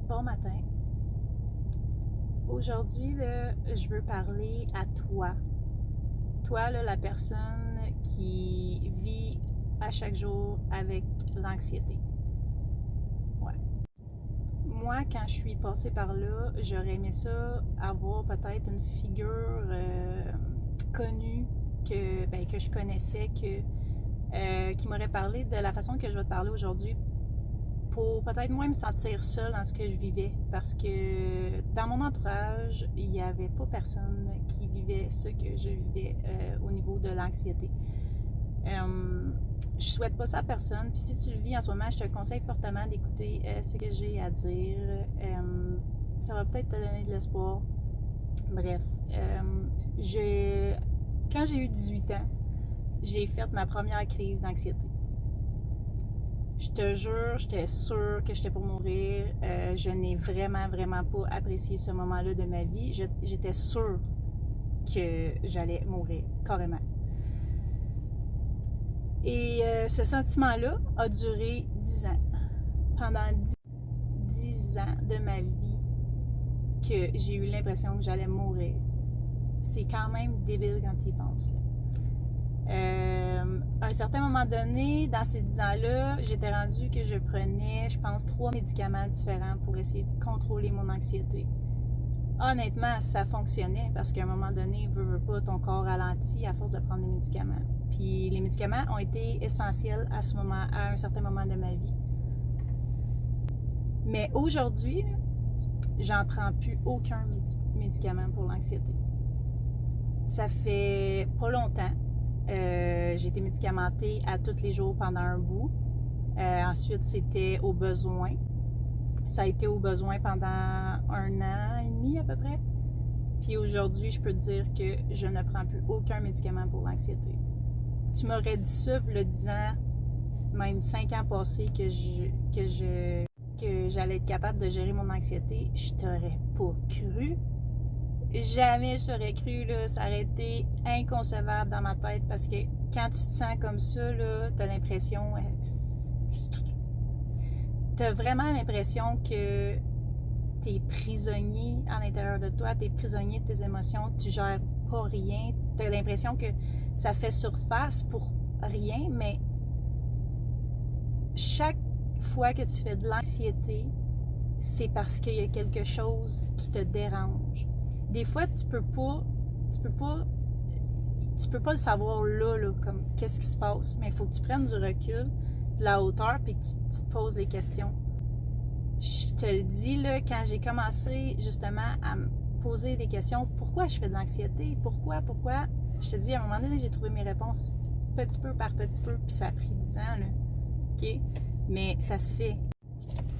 Bon matin. Aujourd'hui, là, je veux parler à toi. Toi, là, la personne qui vit à chaque jour avec l'anxiété. Ouais. Moi, quand je suis passée par là, j'aurais aimé ça avoir peut-être une figure connue que je connaissais, qui m'aurait parlé de la façon que je vais te parler aujourd'hui pour peut-être moins me sentir seule dans ce que je vivais. Parce que dans mon entourage, il n'y avait pas personne qui vivait ce que je vivais au niveau de l'anxiété. Je souhaite pas ça à personne. Puis si tu le vis en ce moment, je te conseille fortement d'écouter ce que j'ai à dire. Ça va peut-être te donner de l'espoir. Bref, quand j'ai eu 18 ans, j'ai fait ma première crise d'anxiété. Je te jure, j'étais sûre que j'étais pour mourir. Je n'ai vraiment pas apprécié ce moment-là de ma vie. J'étais sûre que j'allais mourir, carrément. Et ce sentiment-là a duré 10 ans. Pendant 10 ans de ma vie que j'ai eu l'impression que j'allais mourir. C'est quand même débile quand tu y penses, là. À un certain moment donné, dans ces 10 ans-là, j'étais rendue que je prenais, je pense, 3 médicaments différents pour essayer de contrôler mon anxiété. Honnêtement, ça fonctionnait parce qu'à un moment donné, veux pas, ton corps ralentit à force de prendre des médicaments. Puis les médicaments ont été essentiels à un certain moment de ma vie. Mais aujourd'hui, j'en prends plus aucun médicament pour l'anxiété. Ça fait pas longtemps. J'ai été médicamentée à tous les jours pendant un bout. Ensuite, c'était au besoin. Ça a été au besoin pendant 1 an et demi à peu près. Puis aujourd'hui, je peux te dire que je ne prends plus aucun médicament pour l'anxiété. Tu m'aurais dit ça, il y a 10 ans, même 5 ans passés, que j'allais être capable de gérer mon anxiété. Je t'aurais pas cru. Jamais je t'aurais cru, là, ça aurait été inconcevable dans ma tête parce que quand tu te sens comme ça, là, t'as l'impression... T'as vraiment l'impression que t'es prisonnier à l'intérieur de toi, t'es prisonnier de tes émotions, tu gères pas rien, t'as l'impression que ça fait surface pour rien, mais chaque fois que tu fais de l'anxiété, c'est parce qu'il y a quelque chose qui te dérange. Des fois, tu peux pas le savoir là, comme qu'est-ce qui se passe, mais il faut que tu prennes du recul, de la hauteur, puis que tu te poses les questions. Je te le dis, là, quand j'ai commencé justement à me poser des questions, pourquoi je fais de l'anxiété, pourquoi, je te dis, à un moment donné, j'ai trouvé mes réponses petit peu par petit peu, puis ça a pris 10 ans, là, ok? Mais ça se fait.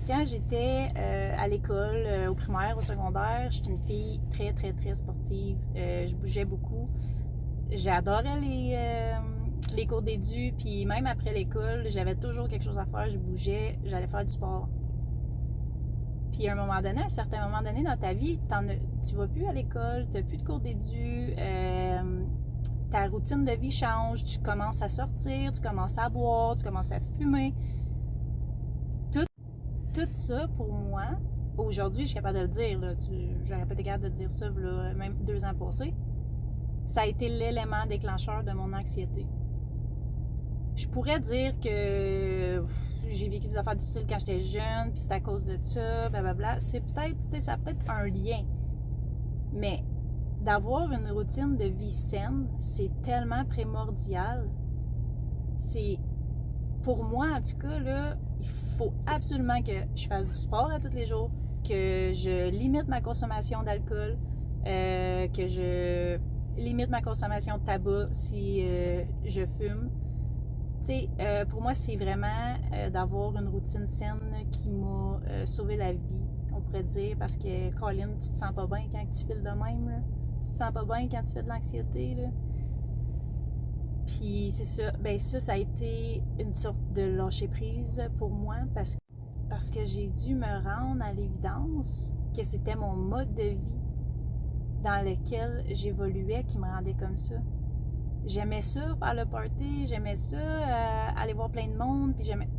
Quand j'étais à l'école, au primaire, au secondaire, j'étais une fille très sportive. Je bougeais beaucoup. J'adorais les cours d'édu, puis même après l'école, j'avais toujours quelque chose à faire. Je bougeais, j'allais faire du sport. Puis à un certain moment donné dans ta vie, tu vas plus à l'école, tu n'as plus de cours d'édu, ta routine de vie change, tu commences à sortir, tu commences à boire, tu commences à fumer. Tout ça, pour moi, aujourd'hui, je suis capable de le dire, là, j'aurais pas été capable de dire ça, là, même 2 ans passés, ça a été l'élément déclencheur de mon anxiété. Je pourrais dire que j'ai vécu des affaires difficiles quand j'étais jeune, puis c'est à cause de ça, blablabla. Ça a peut-être un lien. Mais d'avoir une routine de vie saine, c'est tellement primordial. Pour moi, en tout cas, là, il faut absolument que je fasse du sport à tous les jours, que je limite ma consommation d'alcool, que je limite ma consommation de tabac si je fume. Tu sais, pour moi, c'est vraiment d'avoir une routine saine qui m'a sauvé la vie, on pourrait dire, parce que, Colin, tu te sens pas bien quand tu files de même, là. Tu te sens pas bien quand tu fais de l'anxiété, là. Puis c'est ça, ça a été une sorte de lâcher-prise pour moi parce que j'ai dû me rendre à l'évidence que c'était mon mode de vie dans lequel j'évoluais qui me rendait comme ça. J'aimais ça, faire le party, j'aimais ça, aller voir plein de monde, puis j'aimais...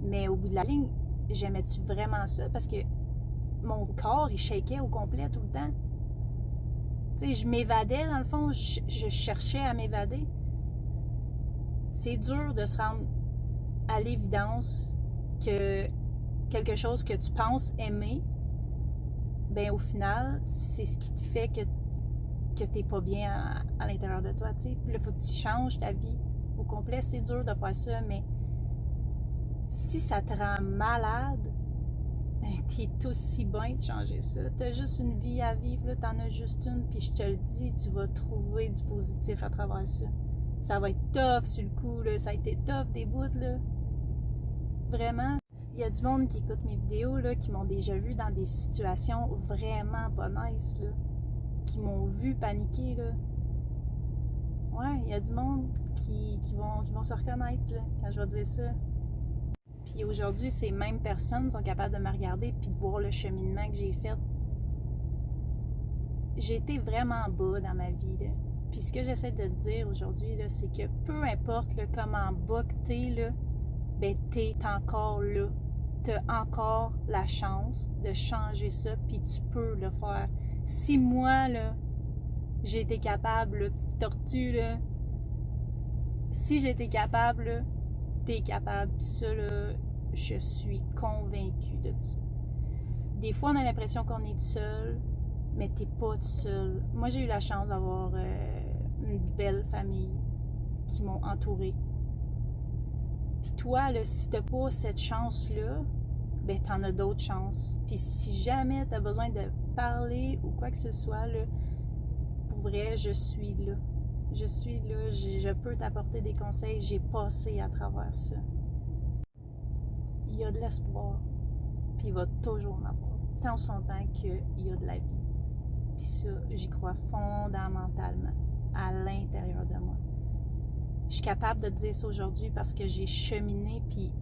Mais au bout de la ligne, j'aimais-tu vraiment ça? Parce que mon corps, il shakeait au complet tout le temps. Tu sais, je m'évadais, dans le fond, je cherchais à m'évader. C'est dur de se rendre à l'évidence que quelque chose que tu penses aimer, ben au final, c'est ce qui te fait que t'es pas bien à l'intérieur de toi, tu sais. Puis là, il faut que tu changes ta vie au complet. C'est dur de faire ça, mais si ça te rend malade, t'es aussi bien de changer ça. T'as juste une vie à vivre, là, t'en as juste une, puis je te le dis, tu vas trouver du positif à travers ça. Ça va être tough sur le coup, là. Ça a été tough des bouts, là. Vraiment. Il y a du monde qui écoute mes vidéos, là, qui m'ont déjà vu dans des situations vraiment pas nice, là. Qui m'ont vu paniquer, là. Ouais, il y a du monde qui vont se reconnaître, là, quand je vais dire ça. Puis aujourd'hui, ces mêmes personnes sont capables de me regarder puis de voir le cheminement que j'ai fait. J'ai été vraiment bas dans ma vie, là. Puis ce que j'essaie de te dire aujourd'hui, là, c'est que peu importe là, comment bas que t'es, là, ben t'es encore là. T'as encore la chance de changer ça, puis tu peux le faire. Si moi, là, j'ai été capable, là, petite tortue, là, si j'étais capable, là, t'es capable. Puis ça, là, je suis convaincue de ça. Des fois, on a l'impression qu'on est tout seul, mais t'es pas tout seul. Moi, j'ai eu la chance d'avoir une belle famille qui m'ont entourée. Puis toi, là, si t'as pas cette chance-là, ben t'en as d'autres chances. Puis si jamais t'as besoin de parler ou quoi que ce soit, là, pour vrai, je suis là. Je suis là, je peux t'apporter des conseils, j'ai passé à travers ça. Il y a de l'espoir, puis il va toujours en avoir. Tant longtemps qu'il y a de la vie. Puis ça, j'y crois fondamentalement, à l'intérieur de moi. Je suis capable de te dire ça aujourd'hui parce que j'ai cheminé, puis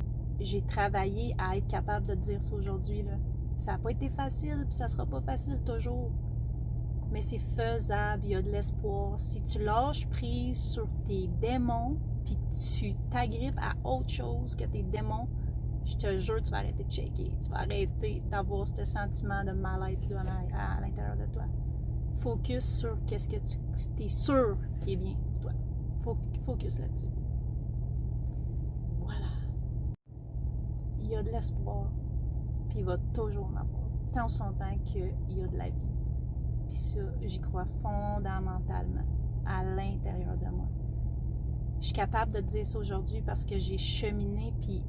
j'ai travaillé à être capable de te dire ça aujourd'hui, là. Ça n'a pas été facile, puis ça sera pas facile toujours. Mais c'est faisable, il y a de l'espoir. Si tu lâches prise sur tes démons, puis tu t'agrippes à autre chose que tes démons, je te jure, tu vas arrêter de shaker. Tu vas arrêter d'avoir ce sentiment de mal-être là, à l'intérieur de toi. Focus sur qu'est-ce que tu es sûr qui est bien pour toi. Focus là-dessus. Voilà. Il y a de l'espoir, puis il va toujours en avoir. Tant longtemps qu'il y a de la vie. Puis ça, j'y crois fondamentalement, à l'intérieur de moi. Je suis capable de te dire ça aujourd'hui parce que j'ai cheminé, puis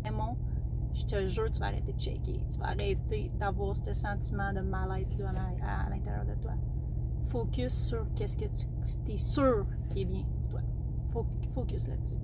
je te jure, tu vas arrêter de shaker. Tu vas arrêter d'avoir ce sentiment de mal-être là, à l'intérieur de toi. Focus sur qu'est-ce que tu es sûr qui est bien pour toi. Focus là-dessus.